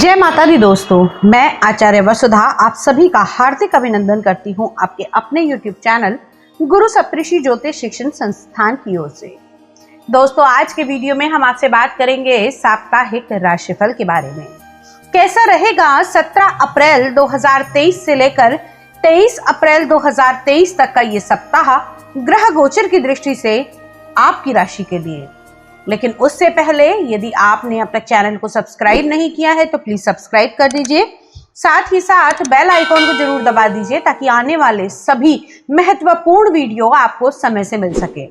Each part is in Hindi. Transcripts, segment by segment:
जय माता दी दोस्तों, मैं आचार्य वसुधा आप सभी का हार्दिक अभिनंदन करती हूं आपके अपने YouTube चैनल गुरु सप्तऋषि ज्योतिष शिक्षण संस्थान की ओर से। दोस्तों, आज के वीडियो में हम आपसे बात करेंगे साप्ताहिक राशिफल के बारे में। कैसा रहेगा 17 अप्रैल 2023 से लेकर 23 अप्रैल 2023 तक का ये सप्ताह ग्रह गोचर की दृष्टि से आपकी राशि के लिए। लेकिन उससे पहले यदि आपने अब तक चैनल को सब्सक्राइब नहीं किया है तो प्लीज सब्सक्राइब कर दीजिए। साथ ही साथ बेल आइकॉन को जरूर दबा दीजिए ताकि आने वाले सभी महत्वपूर्ण वीडियो आपको समय से मिल सके।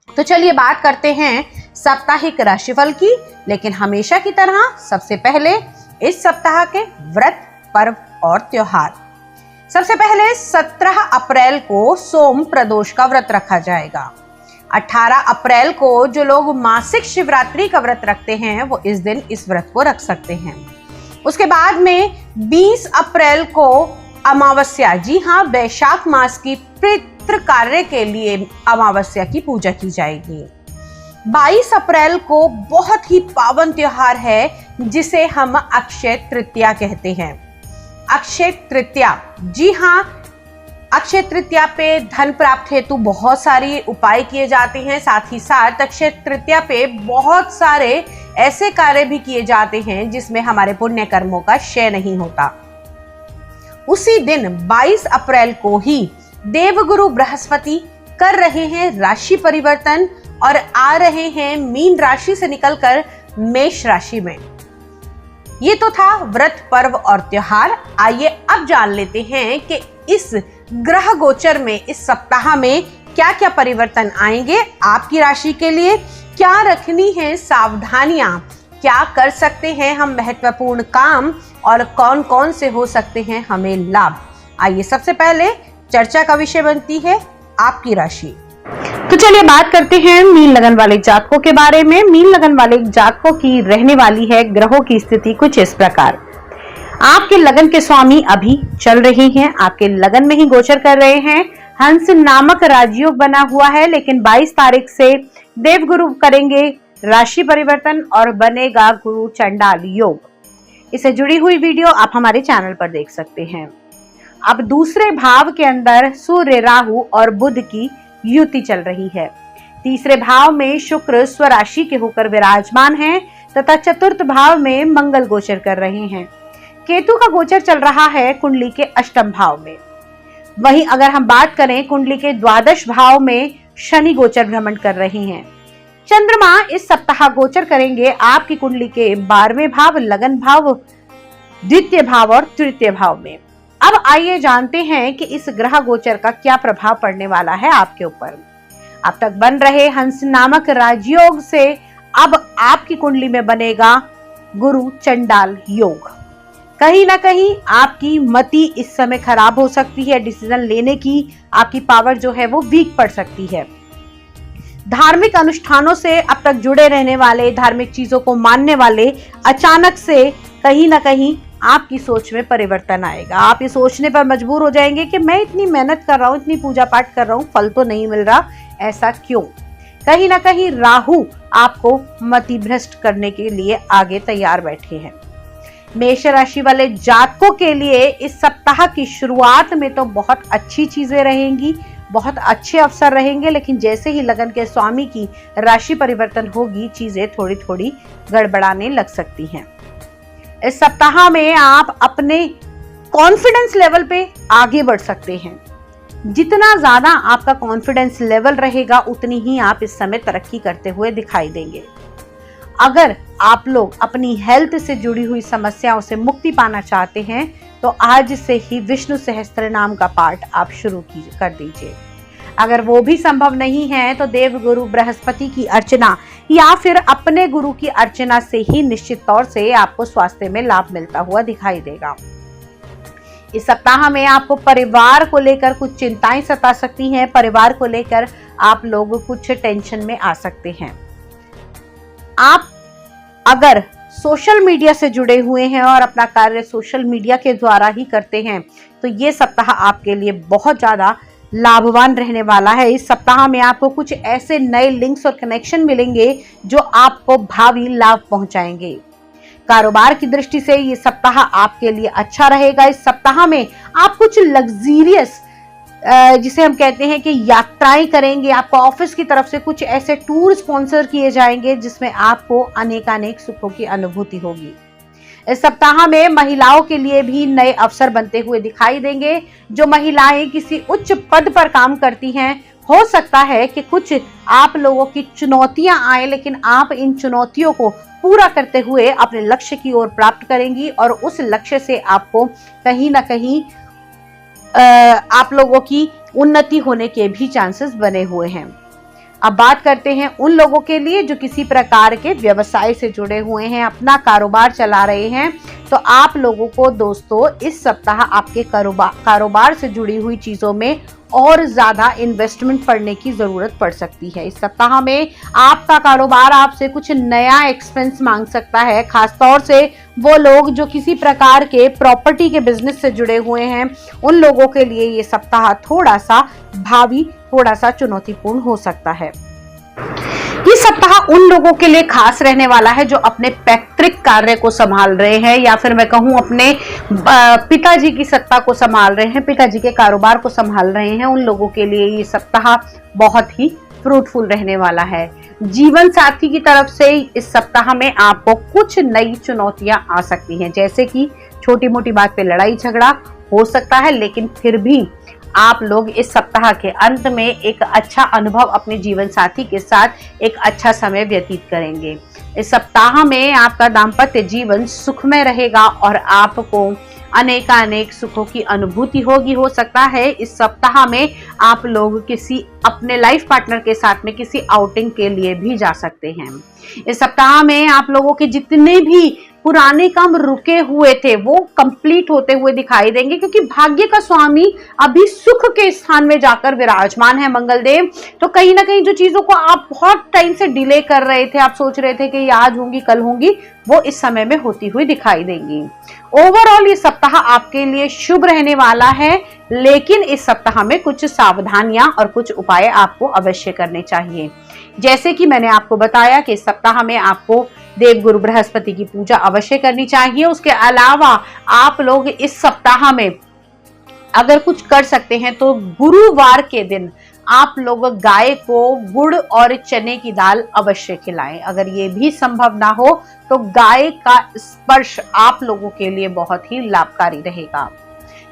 तो चलिए बात करते हैं साप्ताहिक राशिफल की। लेकिन हमेशा की तरह सबसे पहले इस सप्ताह के व्रत, पर्व और त्योहार। सबसे पहले 17 अप्रैल को सोम प्रदोष का व्रत रखा जाएगा। 18 अप्रैल को जो लोग मासिक शिवरात्रि का व्रत रखते हैं वो इस दिन इस व्रत को रख सकते हैं। उसके बाद में 20 अप्रैल को अमावस्या, जी हाँ, वैशाख मास की पितृ कार्य के लिए अमावस्या की पूजा की जाएगी। 22 अप्रैल को बहुत ही पावन त्योहार है जिसे हम अक्षय तृतीया कहते हैं। अक्षय तृतीया, जी हाँ, अक्षय तृतीया पे धन प्राप्त हेतु बहुत सारी उपाय किए जाते हैं। साथ ही साथ अक्षय तृतीया पे बहुत सारे ऐसे कार्य भी किए जाते हैं जिसमें हमारे पुण्य कर्मों का क्षय नहीं होता। उसी दिन 22 अप्रैल को ही देवगुरु बृहस्पति कर रहे हैं राशि परिवर्तन और आ रहे हैं मीन राशि से निकलकर मेष राशि में। ये तो था व्रत, पर्व और त्योहार। आइए अब जान लेते हैं कि इस ग्रह गोचर में इस सप्ताह में क्या क्या परिवर्तन आएंगे आपकी राशि के लिए, क्या रखनी है सावधानियां, क्या कर सकते हैं हम महत्वपूर्ण काम और कौन कौन से हो सकते हैं हमें लाभ। आइए सबसे पहले चर्चा का विषय बनती है आपकी राशि। तो चलिए बात करते हैं मीन लगन वाले जातकों के बारे में। मीन लगन वाले जातकों की रहने वाली है ग्रहों की स्थिति कुछ इस प्रकार। आपके लगन के स्वामी अभी चल रहे हैं, आपके लगन में ही गोचर कर रहे हैं। हंस नामक राजयोग बना हुआ है, लेकिन 22 तारीख से देवगुरु करेंगे राशि परिवर्तन और बनेगा गुरु चंडाल योग। इससे जुड़ी हुई वीडियो आप हमारे चैनल पर देख सकते हैं। अब दूसरे भाव के अंदर सूर्य, राहु और बुध की युति चल रही है। तीसरे भाव में शुक्र स्वराशि के होकर विराजमान है तथा चतुर्थ भाव में मंगल गोचर कर रहे हैं। केतु का गोचर चल रहा है कुंडली के अष्टम भाव में। वहीं अगर हम बात करें कुंडली के द्वादश भाव में शनि गोचर भ्रमण कर रहे हैं। चंद्रमा इस सप्ताह गोचर करेंगे आपकी कुंडली के 12वें भाव, लगन भाव, द्वितीय भाव और तृतीय भाव में। अब आइए जानते हैं कि इस ग्रह गोचर का क्या प्रभाव पड़ने वाला है आपके ऊपर। अब तक बन रहे हंस नामक राजयोग से अब आपकी कुंडली में बनेगा गुरु चंडाल योग। कहीं ना कहीं आपकी मति इस समय खराब हो सकती है, डिसीजन लेने की आपकी पावर जो है वो वीक पड़ सकती है। धार्मिक अनुष्ठानों से अब तक जुड़े रहने वाले, धार्मिक चीजों को मानने वाले, अचानक से कहीं ना कहीं आपकी सोच में परिवर्तन आएगा। आप ये सोचने पर मजबूर हो जाएंगे कि मैं इतनी मेहनत कर रहा हूँ, इतनी पूजा पाठ कर रहा हूँ, फल तो नहीं मिल रहा, ऐसा क्यों। कहीं ना कहीं राहु आपको मति भ्रष्ट करने के लिए आगे तैयार बैठे हैं। मेष राशि वाले जातकों के लिए इस सप्ताह की शुरुआत में तो बहुत अच्छी चीजें रहेंगी, बहुत अच्छे अवसर रहेंगे, लेकिन जैसे ही लगन के स्वामी की राशि परिवर्तन होगी चीजें थोड़ी थोड़ी गड़बड़ाने लग सकती हैं। इस सप्ताह में आप अपने कॉन्फिडेंस लेवल पे आगे बढ़ सकते हैं। जितना ज्यादा आपका कॉन्फिडेंस लेवल रहेगा उतनी ही आप इस समय तरक्की करते हुए दिखाई देंगे। अगर आप लोग अपनी हेल्थ से जुड़ी हुई समस्याओं से मुक्ति पाना चाहते हैं तो आज से ही विष्णु सहस्त्र नाम का पाठ आप शुरू कर दीजिए। अगर वो भी संभव नहीं है तो देवगुरु बृहस्पति की अर्चना या फिर अपने गुरु की अर्चना से ही निश्चित तौर से आपको स्वास्थ्य में लाभ मिलता हुआ दिखाई देगा। इस सप्ताह में आपको परिवार को लेकर कुछ चिंताएं सता सकती हैं। परिवार को लेकर आप लोग कुछ टेंशन में आ सकते हैं। आप अगर सोशल मीडिया से जुड़े हुए हैं और अपना कार्य सोशल मीडिया के द्वारा ही करते हैं तो ये सप्ताह आपके लिए बहुत ज्यादा लाभवान रहने वाला है। इस सप्ताह में आपको कुछ ऐसे नए लिंक्स और कनेक्शन मिलेंगे जो आपको भावी लाभ पहुंचाएंगे। कारोबार की दृष्टि से ये सप्ताह आपके लिए अच्छा रहेगा। इस सप्ताह में आप कुछ लग्जीरियस जिसे हम कहते हैं कि यात्राएं करेंगे। आपको ऑफिस की तरफ से कुछ ऐसे टूर स्पॉन्सर किए जाएंगे जिसमें आपको अनेकानेक सुखों की अनुभूति होगी। इस सप्ताह में महिलाओं के लिए भी नए अवसर बनते हुए दिखाई देंगे। जो महिलाएं किसी उच्च पद पर काम करती हैं, हो सकता है कि कुछ आप लोगों की चुनौतियां आए, लेकिन आप इन चुनौतियों को पूरा करते हुए अपने लक्ष्य की ओर प्राप्त करेंगी और उस लक्ष्य से आपको कहीं ना कहीं आप लोगों की उन्नति होने के भी चांसेस बने हुए हैं। अब बात करते हैं उन लोगों के लिए जो किसी प्रकार के व्यवसाय से जुड़े हुए हैं, अपना कारोबार चला रहे हैं। तो आप लोगों को दोस्तों इस सप्ताह आपके कारोबार से जुड़ी हुई चीजों में और ज्यादा इन्वेस्टमेंट करने की जरूरत पड़ सकती है। इस सप्ताह में आपका कारोबार आपसे कुछ नया एक्सपेंस मांग सकता है। खासतौर से वो लोग जो किसी प्रकार के प्रॉपर्टी के बिजनेस से जुड़े हुए हैं, उन लोगों के लिए ये सप्ताह थोड़ा सा चुनौतीपूर्ण हो सकता है। ये सप्ताह उन लोगों के लिए खास रहने वाला है जो अपने पैतृक कार्य को संभाल रहे हैं, या फिर मैं कहूं अपने पिताजी की सत्ता को संभाल रहे हैं, पिताजी के कारोबार को संभाल रहे हैं। उन लोगों के लिए ये सप्ताह बहुत ही फ्रूटफुल रहने वाला है। जीवन साथी की तरफ से इस सप्ताह में आपको कुछ नई चुनौतियां आ सकती हैं, जैसे कि छोटी मोटी बात पे लड़ाई झगड़ा हो सकता है, लेकिन फिर भी आप लोग इस सप्ताह के अंत में एक अच्छा अनुभव अपने जीवन साथी के साथ एक अच्छा समय व्यतीत करेंगे। इस सप्ताह में आपका दाम्पत्य जीवन सुखमय रहेगा और आपको अनेकानेक सुखों की अनुभूति होगी। हो सकता है इस सप्ताह में आप लोग किसी अपने लाइफ पार्टनर के साथ में किसी आउटिंग के लिए भी जा सकते हैं। इस सप्ताह में आप लोगों के जितने भी पुराने काम रुके हुए थे वो कंप्लीट होते हुए दिखाई देंगे, क्योंकि भाग्य का स्वामी अभी सुख के स्थान में जाकर विराजमान है मंगलदेव। तो कहीं ना कहीं जो चीजों को आप बहुत टाइम से डिले कर रहे थे, आप सोच रहे थे कि आज होंगी कल होंगी, वो इस समय में होती हुई दिखाई देंगी। ओवरऑल ये सप्ताह आपके लिए शुभ रहने वाला है, लेकिन इस सप्ताह में कुछ सावधानियां और कुछ उपाय आपको अवश्य करने चाहिए। जैसे कि मैंने आपको बताया कि इस सप्ताह में आपको देव गुरु बृहस्पति की पूजा अवश्य करनी चाहिए। उसके अलावा आप लोग इस सप्ताह में अगर कुछ कर सकते हैं तो गुरुवार के दिन आप लोग गाय को गुड़ और चने की दाल अवश्य खिलाएं। अगर ये भी संभव ना हो तो गाय का स्पर्श आप लोगों के लिए बहुत ही लाभकारी रहेगा।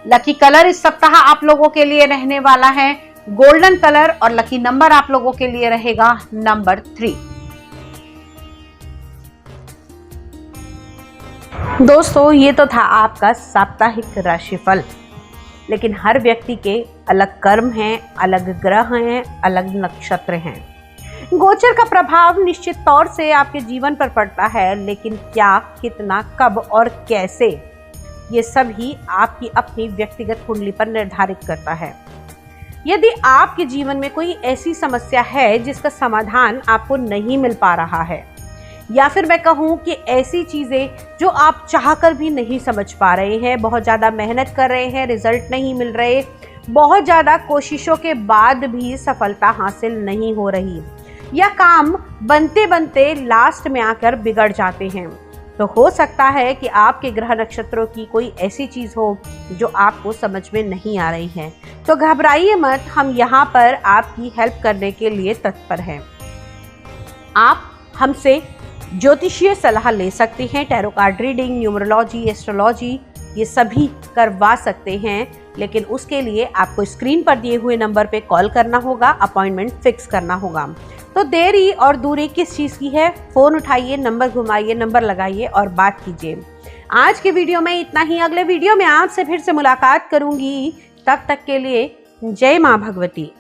लकी कलर इस सप्ताह आप लोगों के लिए रहने वाला है गोल्डन कलर, और लकी नंबर आप लोगों के लिए रहेगा नंबर 3। दोस्तों ये तो था आपका साप्ताहिक राशिफल, लेकिन हर व्यक्ति के अलग कर्म हैं, अलग ग्रह हैं, अलग नक्षत्र हैं। गोचर का प्रभाव निश्चित तौर से आपके जीवन पर पड़ता है, लेकिन क्या, कितना, कब और कैसे, ये सब ही आपकी अपनी व्यक्तिगत कुंडली पर निर्धारित करता है। यदि आपके जीवन में कोई ऐसी समस्या है जिसका समाधान आपको नहीं मिल पा रहा है, या फिर मैं कहूँ कि ऐसी चीज़ें जो आप चाहकर भी नहीं समझ पा रहे हैं, बहुत ज़्यादा मेहनत कर रहे हैं, रिजल्ट नहीं मिल रहे, बहुत ज़्यादा कोशिशों के बाद भी सफलता हासिल नहीं हो रही, या काम बनते बनते लास्ट में आकर बिगड़ जाते हैं, तो हो सकता है कि आपके ग्रह नक्षत्रों की कोई ऐसी चीज़ हो जो आपको समझ में नहीं आ रही है। तो घबराइए मत, हम यहाँ पर आपकी हेल्प करने के लिए तत्पर हैं। आप हमसे ज्योतिषीय सलाह ले सकते हैं, tarot card reading, numerology, astrology, ये सभी करवा सकते हैं, लेकिन उसके लिए आपको स्क्रीन पर दिए हुए नंबर पे कॉल करना होगा, अपॉइंटमेंट फिक्स करना होगा। तो देरी और दूरी किस चीज़ की है? फ़ोन उठाइए, नंबर घुमाइए, नंबर लगाइए और बात कीजिए। आज के वीडियो में इतना ही। अगले वीडियो में आपसे फिर से मुलाकात करूंगी। तब तक के लिए जय माँ भगवती।